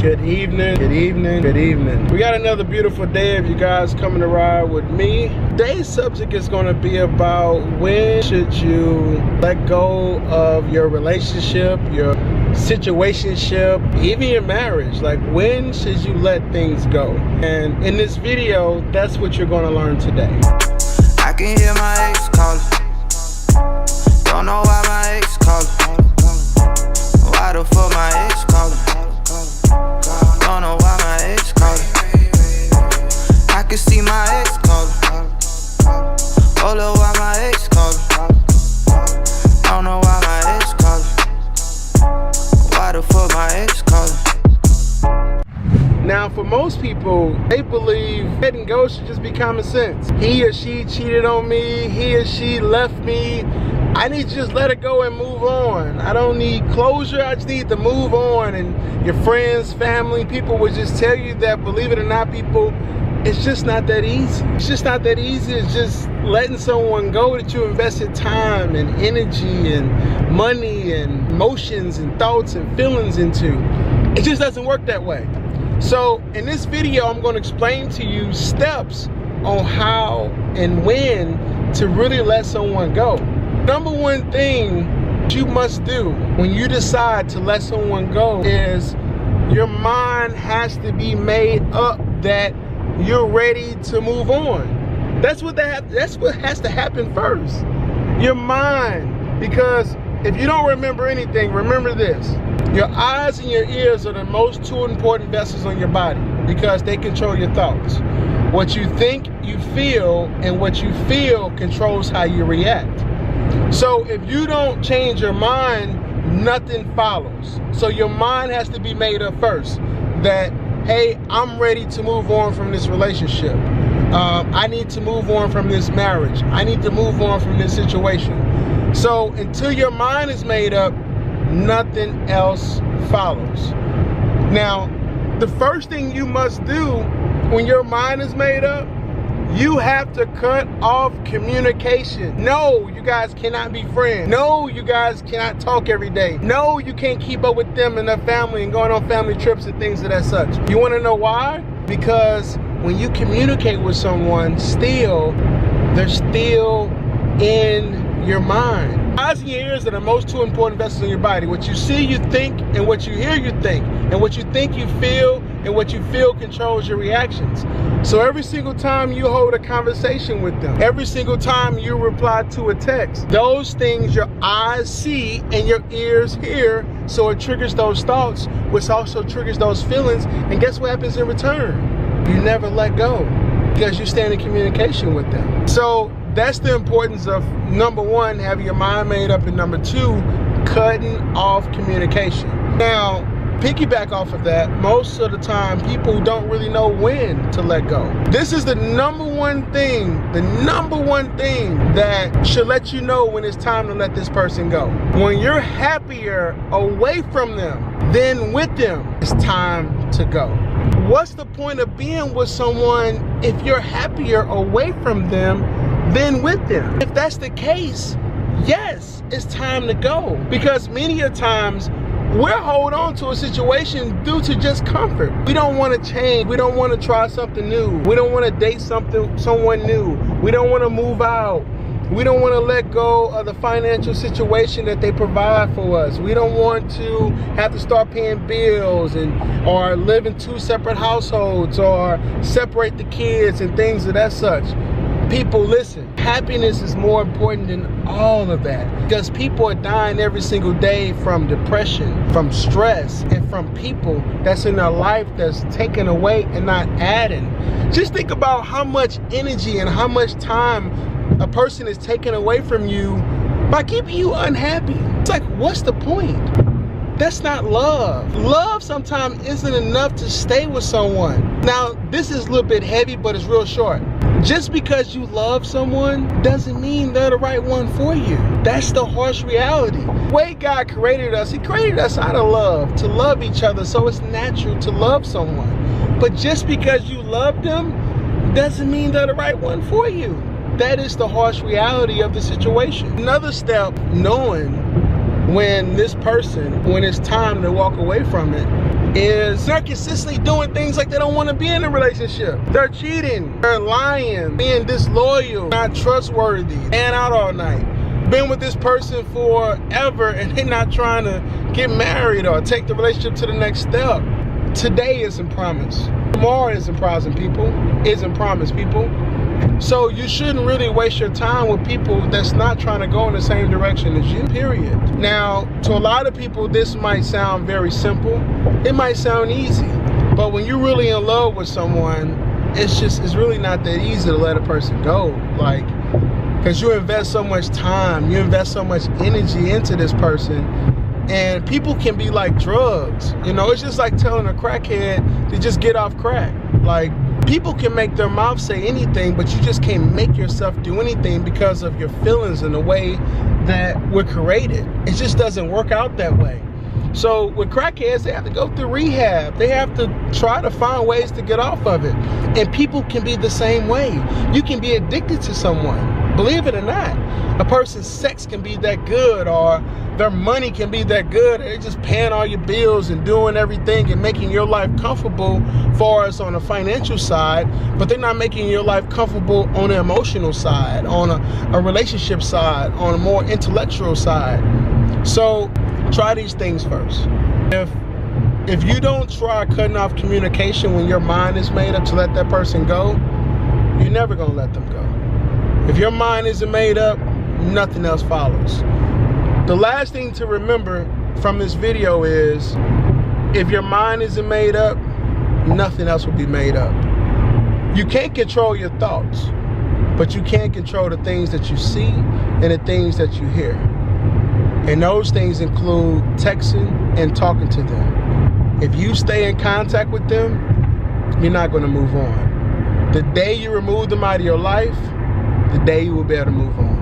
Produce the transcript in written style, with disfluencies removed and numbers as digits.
Good evening, good evening, good evening. We got another beautiful day of you guys coming to ride with me. Today's subject is going to be about when should you let go of your relationship, your situationship, even your marriage. Like, when should you let things go? And in this video, that's what you're going to learn today. I can hear my ex calling. Don't know why my ex calling. Why the fuck my ex calling? Don't know why my ex calling. I can see my ex calling. Oh, look why my ex calling. Don't know why my ex calling. Why the fuck my ex calling? Now, for most people, they believe letting go should just be common sense. He or she cheated on me, he or she left me. I need to just let it go and move on. I don't need closure, I just need to move on. And your friends, family, people would just tell you that, believe it or not, people, it's just not that easy. It's just not that easy. It's just letting someone go that you invested time and energy and money and emotions and thoughts and feelings into. It just doesn't work that way. So in this video, I'm going to explain to you steps on how and when to really let someone go. Number one thing you must do when you decide to let someone go is your mind has to be made up that you're ready to move on. That's what has to happen first. Your mind, because if you don't remember anything, remember this. Your eyes and your ears are the most two important vessels on your body because they control your thoughts. What you think, you feel, and what you feel controls how you react. So if you don't change your mind, nothing follows. So your mind has to be made up first that, hey, I'm ready to move on from this relationship. I need to move on from this marriage. I need to move on from this situation. So until your mind is made up, nothing else follows. Now, the first thing you must do when your mind is made up, you have to cut off communication. No, you guys cannot be friends. No, you guys cannot talk every day. No, you can't keep up with them and their family and going on family trips and things of that such. You want to know why? Because when you communicate with someone, they're still in your mind. Eyes and your ears are the most two important vessels in your body. What you see, you think, and what you hear, you think. And what you think, you feel, and what you feel controls your reactions. So every single time you hold a conversation with them, every single time you reply to a text, those things your eyes see and your ears hear, so it triggers those thoughts, which also triggers those feelings. And guess what happens in return? You never let go because you stand in communication with them. So that's the importance of, number one, having your mind made up, and number two, cutting off communication. Now, piggyback off of that, most of the time people don't really know when to let go. This is the number one thing that should let you know when it's time to let this person go. When you're happier away from them than with them, it's time to go. What's the point of being with someone if you're happier away from them than with them? If that's the case, yes, it's time to go. Because many a times we'll hold on to a situation due to just comfort. We don't want to change. We don't want to try something new. We don't want to date someone new. We don't want to move out. We don't want to let go of the financial situation that they provide for us. We don't want to have to start paying bills or live in two separate households or separate the kids and things of that such. People, listen, happiness is more important than all of that, because people are dying every single day from depression, from stress, and from people that's in their life that's taken away and not adding. Just think about how much energy and how much time a person is taken away from you by keeping you unhappy. It's like, what's the point? That's not love. Love sometimes isn't enough to stay with someone. Now, this is a little bit heavy, but it's real short. Just because you love someone doesn't mean they're the right one for you. That's the harsh reality. The way God created us, He created us out of love, to love each other, so it's natural to love someone. But just because you love them doesn't mean they're the right one for you. That is the harsh reality of the situation. Another step, knowing when this person, when it's time to walk away from it, is they're consistently doing things like they don't want to be in a relationship. They're cheating, they're lying, being disloyal, not trustworthy, and out all night. Been with this person forever and they're not trying to get married or take the relationship to the next step. Today isn't promised. Tomorrow isn't promised, people. So you shouldn't really waste your time with people that's not trying to go in the same direction as you, period. Now, to a lot of people, this might sound very simple. It might sound easy. But when you're really in love with someone, it's really not that easy to let a person go. Like, because you invest so much time, you invest so much energy into this person, and people can be like drugs. You know, it's just like telling a crackhead to just get off crack. Like, people can make their mouth say anything, but you just can't make yourself do anything because of your feelings and the way that we're created. It just doesn't work out that way. So with crackheads, they have to go through rehab. They have to try to find ways to get off of it. And people can be the same way. You can be addicted to someone. Believe it or not, a person's sex can be that good, or their money can be that good, and they're just paying all your bills and doing everything and making your life comfortable for us on a financial side, but they're not making your life comfortable on an emotional side, on a relationship side, on a more intellectual side. So try these things first. If you don't try cutting off communication when your mind is made up to let that person go, you're never gonna let them go. If your mind isn't made up, nothing else follows. The last thing to remember from this video is, if your mind isn't made up, nothing else will be made up. You can't control your thoughts, but you can control the things that you see and the things that you hear. And those things include texting and talking to them. If you stay in contact with them, you're not going to move on. The day you remove them out of your life, the day you will be able to move on.